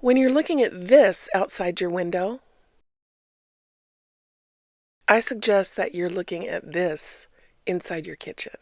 When you're looking at this outside your window, I suggest that you're looking at this inside your kitchen.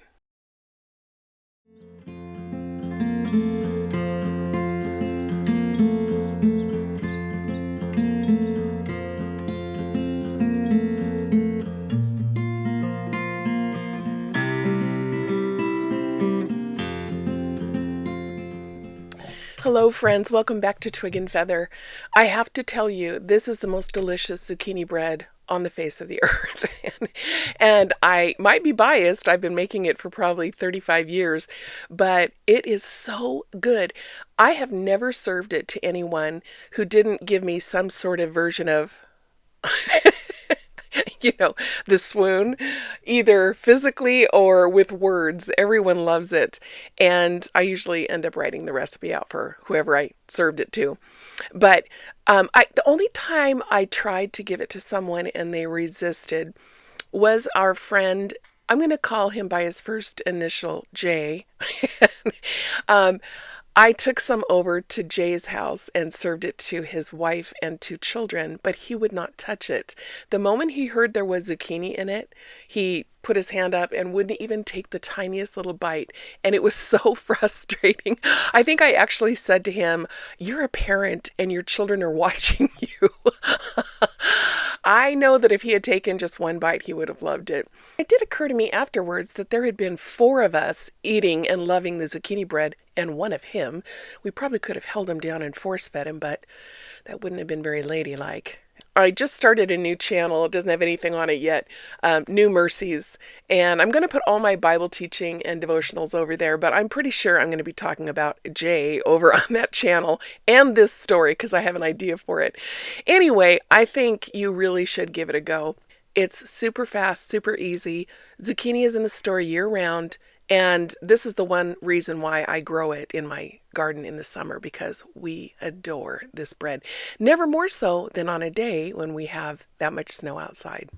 Hello friends, welcome back to Twig and Feather. I have to tell you, this is the most delicious zucchini bread on the face of the earth. And I might be biased, I've been making it for probably 35 years, but it is so good. I have never served it to anyone who didn't give me some sort of version of the swoon, either physically or with words. Everyone loves it. And I usually end up writing the recipe out for whoever I served it to. But the only time I tried to give it to someone and they resisted was our friend. I'm going to call him by his first initial, Jay. I took some over to Jay's house and served it to his wife and 2 children, but he would not touch it. The moment he heard there was zucchini in it, he put his hand up and wouldn't even take the tiniest little bite. And it was so frustrating. I think I actually said to him, "You're a parent and your children are watching you." I know that if he had taken just one bite, he would have loved it. It did occur to me afterwards that there had been 4 of us eating and loving the zucchini bread and 1 of him. We probably could have held him down and force fed him, but that wouldn't have been very ladylike. I just started a new channel. It doesn't have anything on it yet, New Mercies. And I'm going to put all my Bible teaching and devotionals over there, but I'm pretty sure I'm going to be talking about Jay over on that channel and this story because I have an idea for it. Anyway, I think you really should give it a go. It's super fast, super easy. Zucchini is in the store year round. And this is the one reason why I grow it in my garden in the summer, because we adore this bread. Never more so than on a day when we have that much snow outside.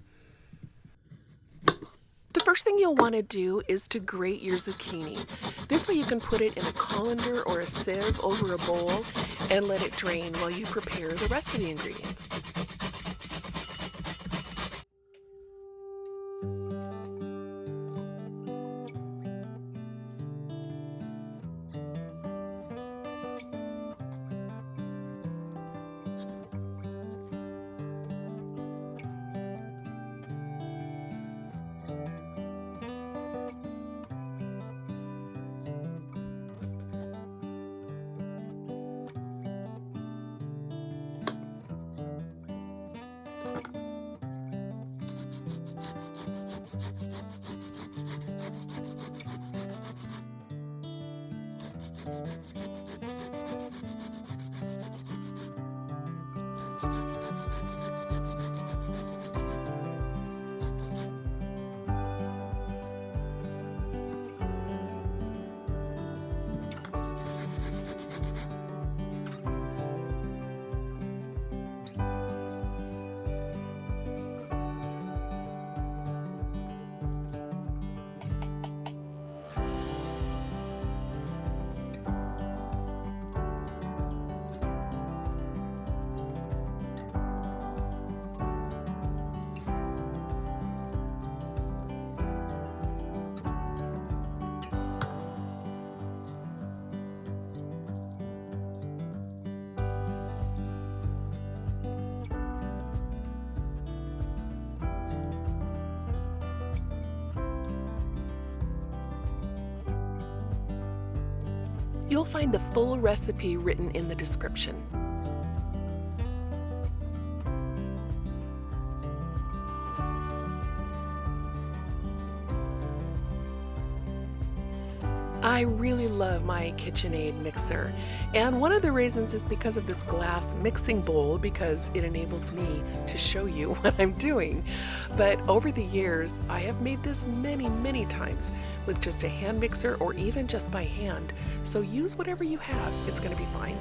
The first thing you'll want to do is to grate your zucchini. This way you can put it in a colander or a sieve over a bowl and let it drain while you prepare the rest of the ingredients. You'll find the full recipe written in the description. I really love my KitchenAid mixer, and one of the reasons is because of this glass mixing bowl, because it enables me to show you what I'm doing. But over the years, I have made this many times with just a hand mixer or even just by hand. So use whatever you have, it's going to be fine.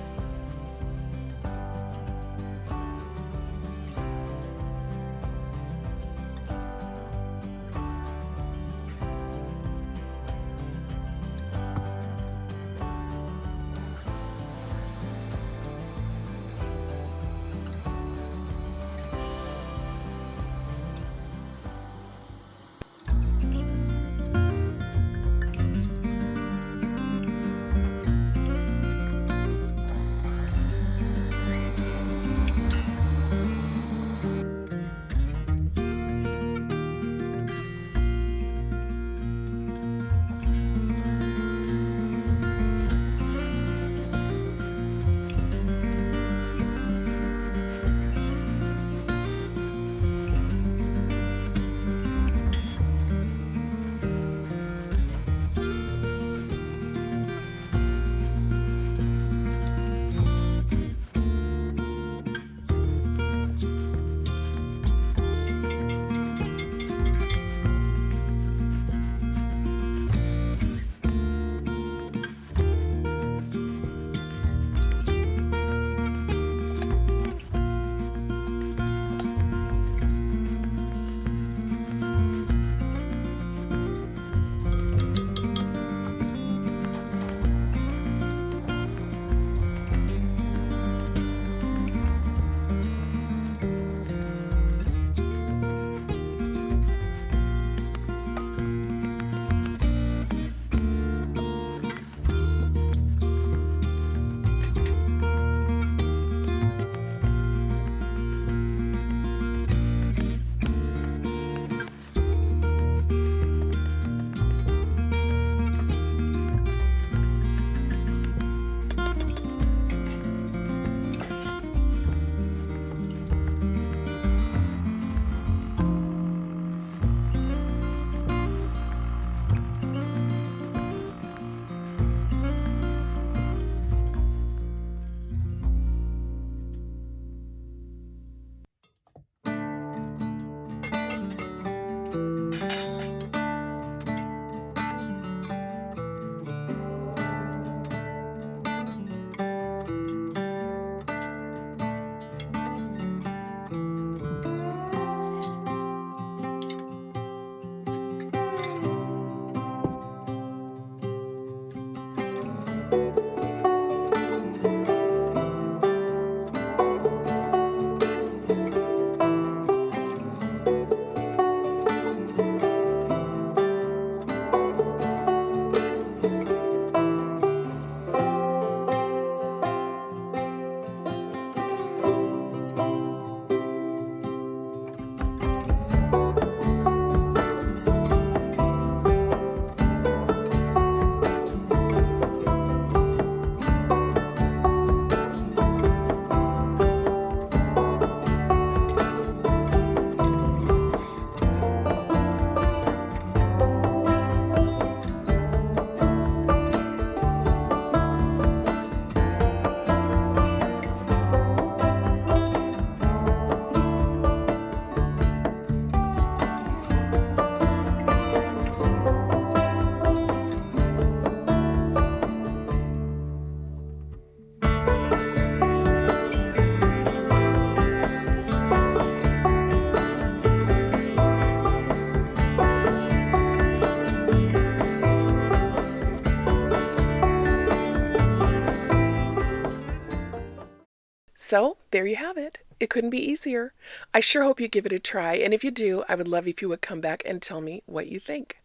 So there you have it. It couldn't be easier. I sure hope you give it a try, and if you do, I would love if you would come back and tell me what you think.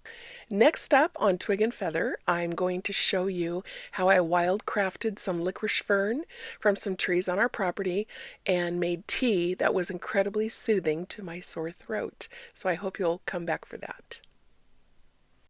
Next up on Twig and Feather, I'm going to show you how I wild crafted some licorice fern from some trees on our property and made tea that was incredibly soothing to my sore throat. So I hope you'll come back for that.